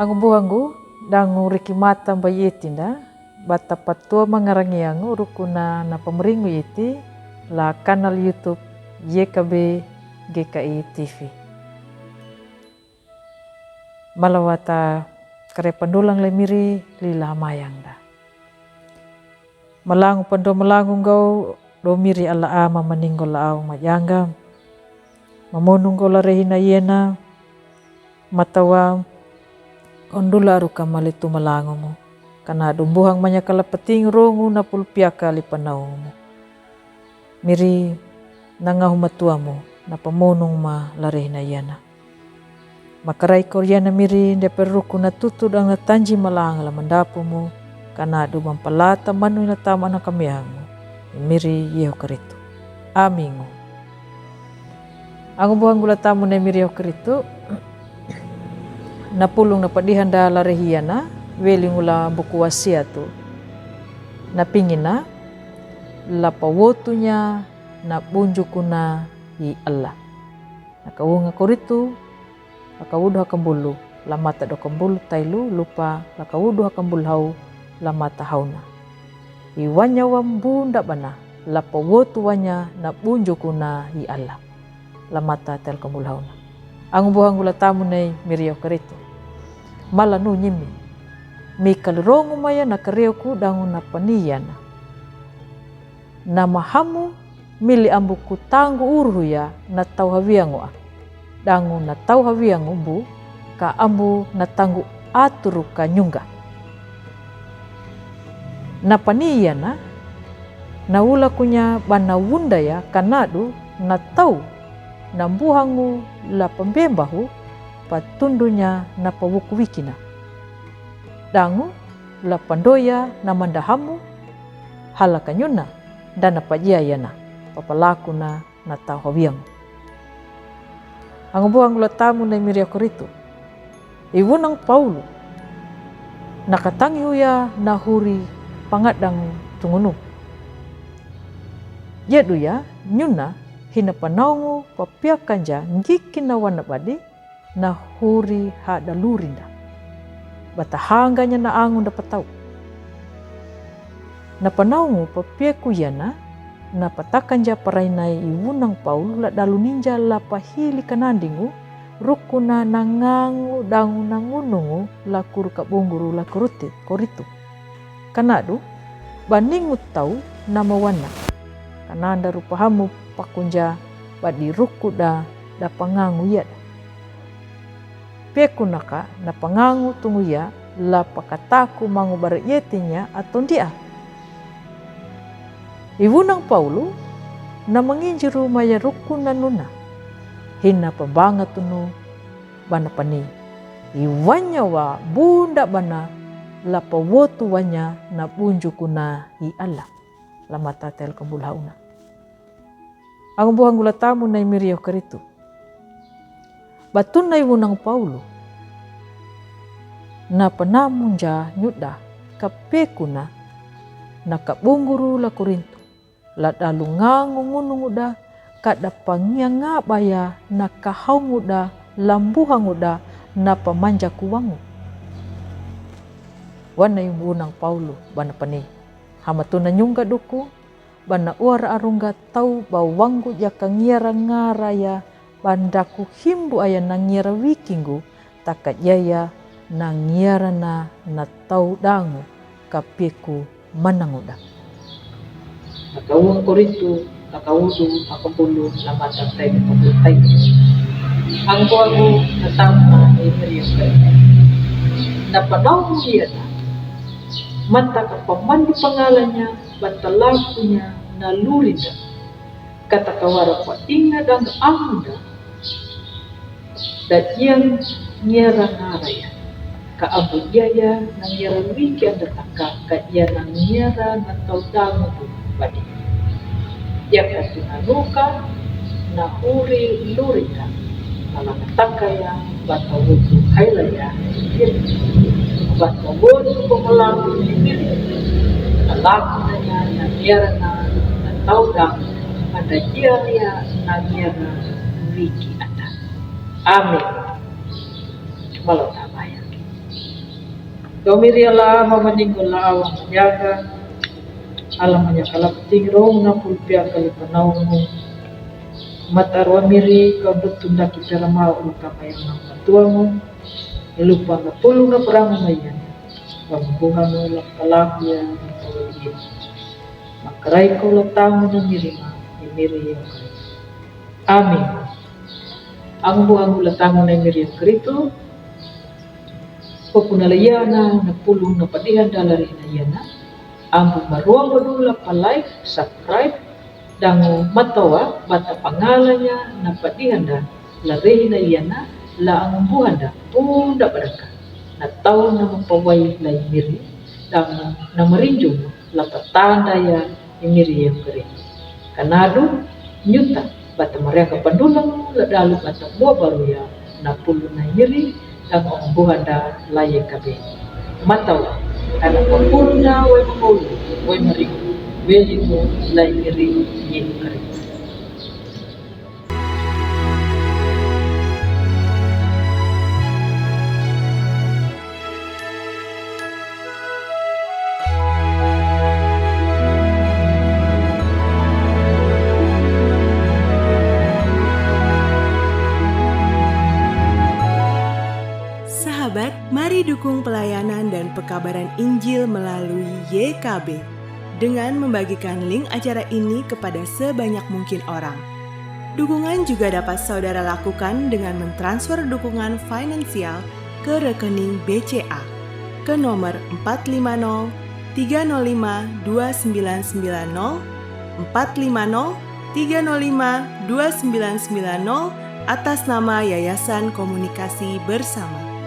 Angu buanggu dangu riki mata bayetinda bata patua mangarangi angu rukuna na pemeringu iti la kanal YouTube YKB GKI TV. Malawata kare pandulang lemiri lila mayang da. Malangu pando malangu ngau do miri ala ama maninggo la au majanga. Mamonung go la rehina yena matawa ondula aruka malitu malangu mo. Kana dumbuhang manyakala peting rongu na pulpiaka li panaumu. Miri nangahu matuamu na pamonung ma la rehina yena. Makarai koryana miri nde perruku na tutu dang na tanji malang la mandapumu kana du mampalata manu na tama na kamiangmu miri yeho keritu amingu angu buang gula tamu na miri yeho keritu na pulung na padihan da la rehiana weli ngula buku wasiatu na pingina la pawotunya na bunjukuna i Allah na kawunga koritu lakawudu hakambulu lamata do kambulu tailu lupa lakawudu hakambulu hau lamata hauna iwanya wambunda bana lapawotu wanya na bunjukuna hi Allah lamata tel kambulu hauna angu buhangu la tamu nei miriau karitu mala nu nyimi mikal rongu maya na kareuku dangu na paniyana na mahamu mili ambuku tanggu uruhu ya na tau hawiangu dangu na tau hawiangu bu ka ambu na tanggu aturu ka nyungga na paniyana na ula kunya bana wunda ya kanadu na tau na mbuhangu la pembembahu patundunya na pawuku wikina dangu la pandoya na mandahamu halakanyuna dan na pajayana papalaku na tau hawiangu ang buang la tamu na miri ako rito. Iwunang Paulo. Nakatangi huya nahuri pangadang tungunu. Yadu ya nyuna hinapanaungu papiakanja ngikin na wanabadi nahuri hada lurinda. Batahanganya na angun dapat tahu. Napanaungu papiaku yana na patakanja parainai iwunang Paulo la dalu ninja la pahili kanandingu rukuna nangangu dangu nangunungu la kuru kabunguru la koritu kanadu baningu tau nama wana kananda rupahamu pakunja badi ruku da pangangu yada peku naka na pangangu tungu ya la pakataku mangu baryetinya atau dia Iwunang Paulo na manginjiru maya rukun na nuna. Hina pabanga tunu bana pani. Iwanya wa bunda bana la pawotu wanya na bunjuku na i Allah. Lamata tel kambulhauna. Ang buhang gula tamu na imiriyo karitu. Batun na iwunang Paulo. Na panamunja nyuda kapeku na nakabunguru la Korinto. La dalungangu ngununguda kada pangianga baya na kahaunguda lambuhanguda na pamanja kuwangu. Wana yung bunang Paulo bana pani. Hamatuna nyungga duku bana uara arungga tau bawanggu ya kangiara ngaraya bandaku himbu aya nangiara wikingu takat yaya nangiara na tau dangu kapiku mananguda. Nakawang korito, nakawudu, akapulu, lamata tayo kapultay. Ang buwago na tama ay Maria Karina. Napanaw mo siya na, mata kapamandi pangalan niya, batalaku niya, naluri na, katakawara pa ingad ang amuda, dat iyang niyara naraya, kaabudyaya ng niyara wiki ang dataka, kaya ng niyara na taudango po. Badi. Yang katunanuka na huri lurika malatakaya batawudu hailaya batawudu pemalang ini alaknya na nierana na taudang ada jiria na niera wiki anda amin malau tabayang Kau miriala mamaningol la awang manyaga, alam manyakala peting rong na pulpia kalipanau mo. Matarwa miri kau betunda kita lama uruka mayang nang patua mo. Lupa na pulong na perang mayan. Pambuhan mo lang kalakya ng pawagin. Makaray ko lang tango ng mirima, imiri yung karito. Amin. Ang buhang ulang tango ng imiri yung karito, papunalayan na pulong na padihan dalari na yan na, ang bumaruang madula pa-like, subscribe, dango matawa, bata pangalan niya na padihan da, larihin na yan na, laang buhan da, punda padaka, na taon na mapaway na imiri, dango na marinjong, lapatanda ya imiri yung kari. Kanado, nyuta, bata maria kapandulang, ladalo bata mua baru ya, na pulo na imiri, dango ang buhan da laye kabe. Matawa, anak papurna, way mamulu, way maringo, weli mo laye imiri yung kari. Sahabat, mari dukung pelayanan dan pekabaran Injil melalui YKB dengan membagikan link acara ini kepada sebanyak mungkin orang. Dukungan juga dapat saudara lakukan dengan mentransfer dukungan finansial ke rekening BCA ke nomor 450 305 2990 450 305 2990 atas nama Yayasan Komunikasi Bersama.